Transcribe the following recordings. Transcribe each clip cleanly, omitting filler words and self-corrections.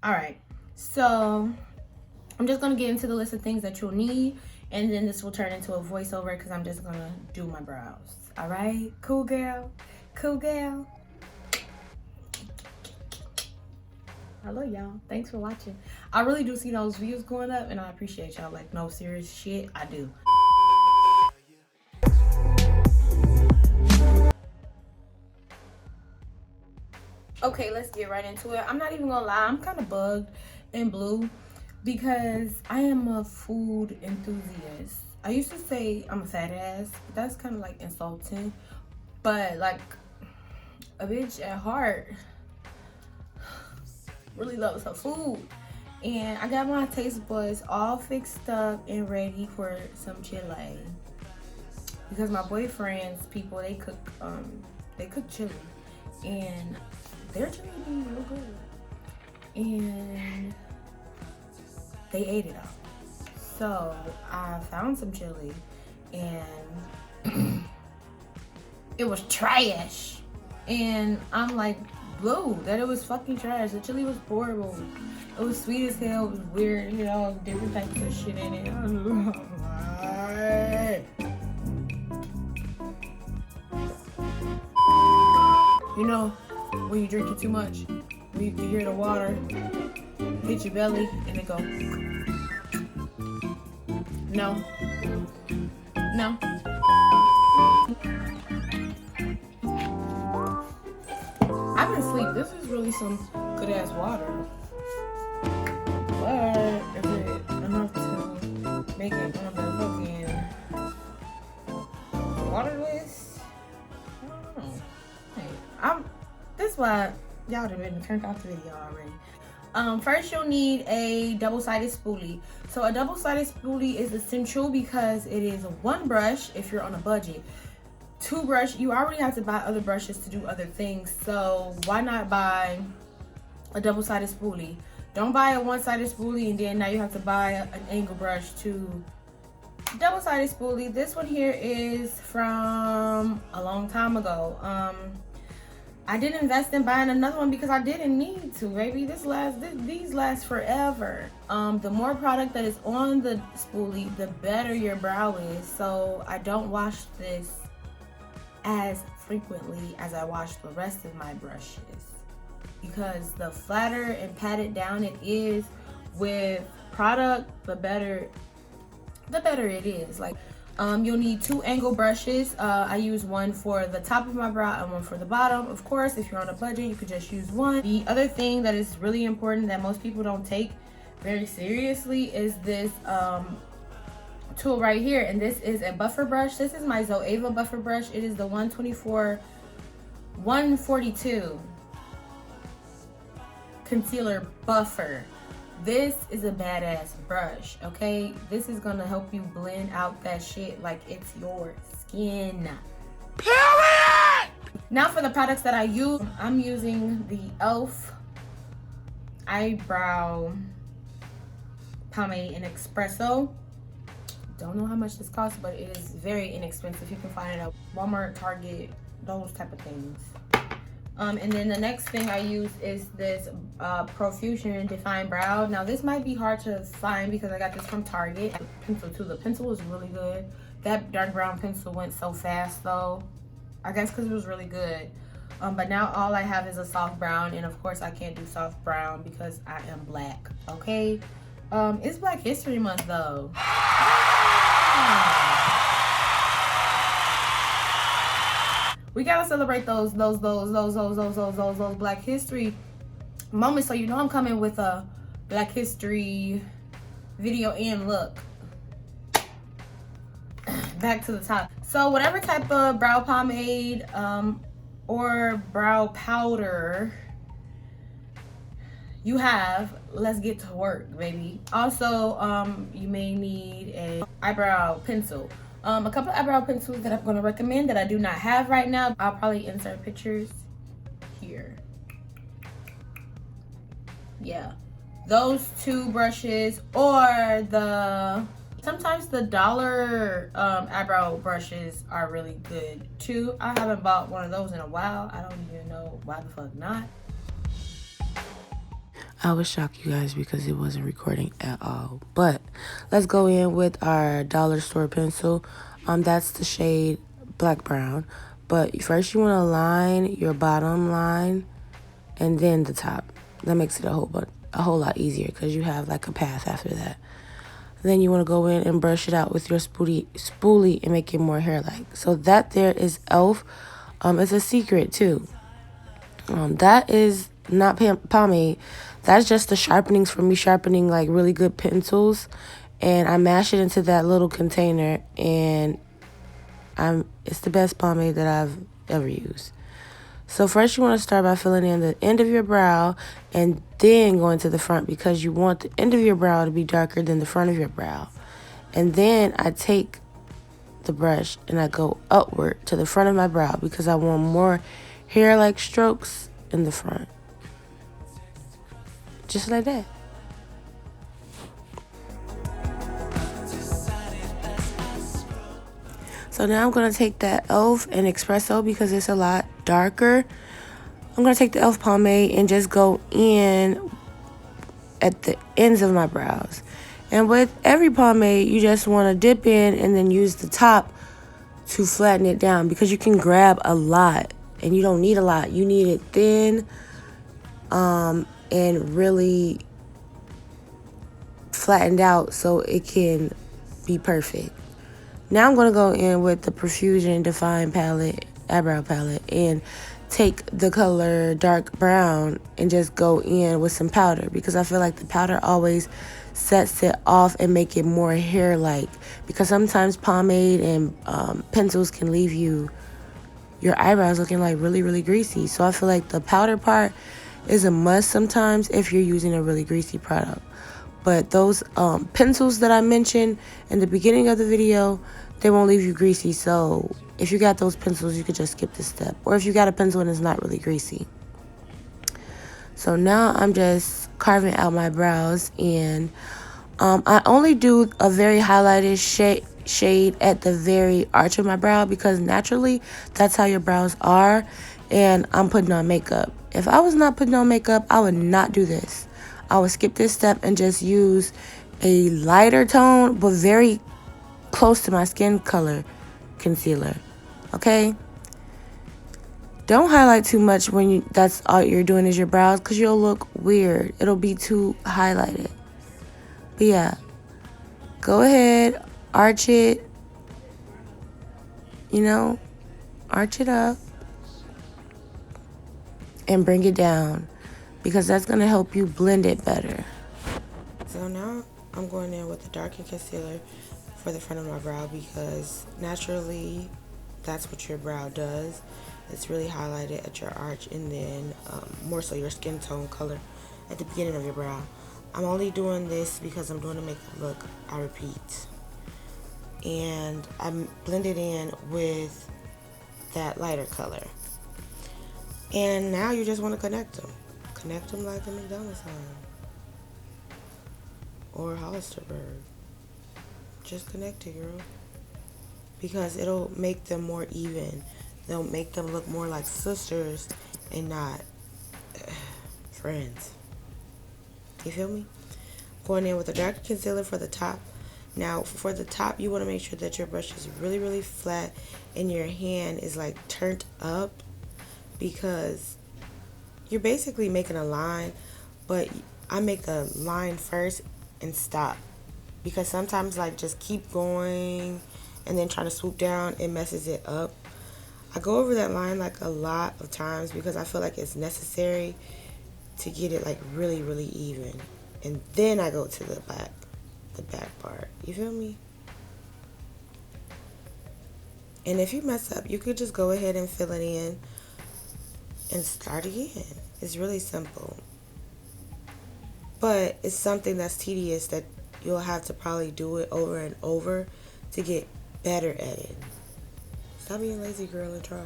All right, so I'm just gonna get into the list of things that you'll need, and then this will turn into a voiceover because I'm just gonna do my brows. All right, cool girl, cool girl. Hello y'all, thanks for watching. I really do see those views going up and I appreciate y'all. Like, no serious shit, I do. Okay, let's get right into it. I'm not even gonna lie, I'm kind of bugged and blue because I am a food enthusiast. I used to say I'm a fat ass, but that's kind of like insulting. But like, a bitch at heart really loves her food. And I got my taste buds all fixed up and ready for some chili. Because my boyfriend's people, they cook chili. And their chili be real good. And they ate it all. So I found some chili and it was trash. And I'm like, blue, that it was fucking trash. The chili was horrible. It was sweet as hell. It was weird. You know, different types of shit in it. You know, when you drink it too much, you hear the water hit your belly and it go. No. No. I've been asleep. This is really some good ass water. But is it enough to make it on the fucking water list? I don't know. Hey, that's why y'all done been turned off the video already. First you'll need a double-sided spoolie. So a double-sided spoolie is essential because it is one brush if you're on a budget. Two brush, you already have to buy other brushes to do other things, so why not buy a double-sided spoolie? Don't buy a one-sided spoolie and then now you have to buy an angle brush to double-sided spoolie. This one here is from a long time ago. I didn't invest in buying another one because I didn't need to, baby. These last forever. The more product that is on the spoolie, the better your brow is. So I don't wash this as frequently as I wash the rest of my brushes, because the flatter and patted down it is with product, the better it is. Like, you'll need two angle brushes. I use one for the top of my brow and one for the bottom. Of course, if you're on a budget, you could just use one. The other thing that is really important that most people don't take very seriously is this tool right here, and this is a buffer brush. This is my Zoeva buffer brush. It is the 142 concealer buffer. This is a badass brush, okay? This is gonna help you blend out that shit like it's your skin. Period! Now for the products that I use, I'm using the e.l.f. Eyebrow Pomade in Espresso. Don't know how much this costs, but it is very inexpensive. You can find it at Walmart, Target, those type of things. And then the next thing I use is this Profusion Define Brow. Now this might be hard to find because I got this from Target. Pencil too. The pencil was really good. That dark brown pencil went so fast though. I guess because it was really good. But now all I have is a soft brown, and of course I can't do soft brown because I am black. Okay. It's Black History Month though. We gotta celebrate those Black History moments, so you know I'm coming with a Black History video and look. Back to the top. So whatever type of brow pomade or brow powder you have, let's get to work, baby. Also, you may need a eyebrow pencil. A couple of eyebrow pencils that I'm going to recommend that I do not have right now. I'll probably insert pictures here. Yeah, those two brushes, or sometimes the dollar eyebrow brushes are really good too. I haven't bought one of those in a while. I don't even know why the fuck not. I was shocked, you guys, because it wasn't recording at all. But let's go in with our dollar store pencil. That's the shade black brown. But first you want to line your bottom line and then the top. That makes it a whole lot easier because you have like a path after that. Then you want to go in and brush it out with your spoolie and make it more hair-like. So that there is e.l.f. It's a secret too. That is not pomade. That's just the sharpenings for me sharpening like really good pencils. And I mash it into that little container, and it's the best pomade that I've ever used. So first you want to start by filling in the end of your brow and then going to the front because you want the end of your brow to be darker than the front of your brow. And then I take the brush and I go upward to the front of my brow because I want more hair-like strokes in the front. Just like that. So now I'm going to take that e.l.f. and Espresso because it's a lot darker. I'm going to take the e.l.f. pomade and just go in at the ends of my brows. And with every pomade, you just want to dip in and then use the top to flatten it down because you can grab a lot and you don't need a lot. You need it thin and really flattened out so it can be perfect. Now I'm going to go in with the Profusion Define palette, eyebrow palette, and take the color dark brown and just go in with some powder because I feel like the powder always sets it off and make it more hair-like because sometimes pomade and pencils can leave your eyebrows looking like really, really greasy. So I feel like the powder part is a must sometimes if you're using a really greasy product. But those pencils that I mentioned in the beginning of the video, they won't leave you greasy. So if you got those pencils, you could just skip this step. Or if you got a pencil and it's not really greasy. So now I'm just carving out my brows. And I only do a very highlighted shade at the very arch of my brow because naturally that's how your brows are. And I'm putting on makeup. If I was not putting on makeup, I would not do this. I would skip this step and just use a lighter tone, but very close to my skin color concealer. Okay? Don't highlight too much when that's all you're doing is your brows because you'll look weird. It'll be too highlighted. But yeah, go ahead, arch it. Arch it up and bring it down because that's going to help you blend it better. So now I'm going in with the darkened concealer for the front of my brow because naturally that's what your brow does. It's really highlighted at your arch and then more so your skin tone color at the beginning of your brow. I'm only doing this because I'm doing the makeup look, I repeat. And I'm blended in with that lighter color. And now you just want to connect them. Connect them like a McDonald's sign. Or a Hollisterberg. Just connect it, girl. Because it'll make them more even. They'll make them look more like sisters and not friends. You feel me? Going in with a darker concealer for the top. Now, for the top, you want to make sure that your brush is really, really flat and your hand is like turned up because you're basically making a line, but I make a line first and stop because sometimes like just keep going and then trying to swoop down, it messes it up. I go over that line like a lot of times because I feel like it's necessary to get it like really, really even. And then I go to the back part. You feel me? And if you mess up, you could just go ahead and fill it in and start again. It's really simple. But it's something that's tedious that you'll have to probably do it over and over to get better at it. Stop being lazy, girl, and try.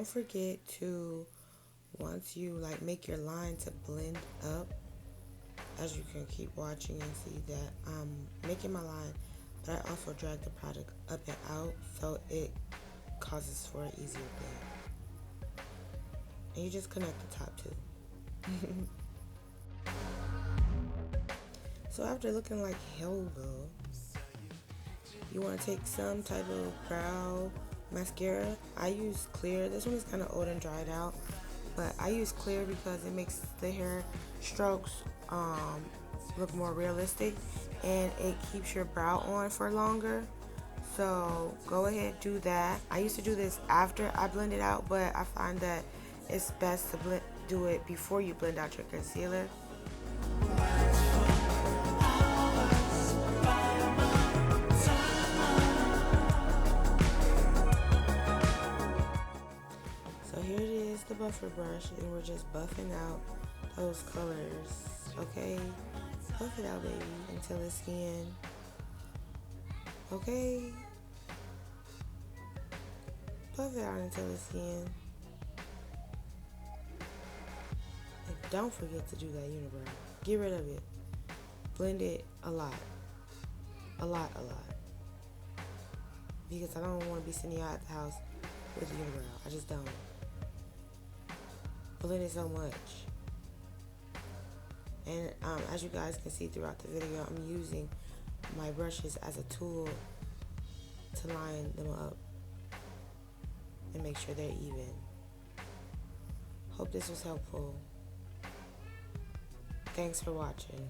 don't forget to, once you like make your line, to blend up. As you can keep watching and see that I'm making my line, but I also drag the product up and out so it causes for an easier blend. And you just connect the top too. So after looking like hell though, you want to take some type of brow mascara. I use clear. This one is kind of old and dried out, but I use clear because it makes the hair strokes look more realistic, and it keeps your brow on for longer. So go ahead, do that. I used to do this after I blend it out, but I find that it's best to do it before you blend out your concealer. So here it is, the buffer brush, and we're just buffing out those colors, okay? Buff it out, baby, until it's skin. Okay? Buff it out until it's skin. And don't forget to do that unibrow. Get rid of it. Blend it a lot. A lot. Because I don't want to be sitting out at the house with a unibrow. I just don't. Blend it so much. And as you guys can see throughout the video, I'm using my brushes as a tool to line them up and make sure they're even. Hope this was helpful. Thanks for watching.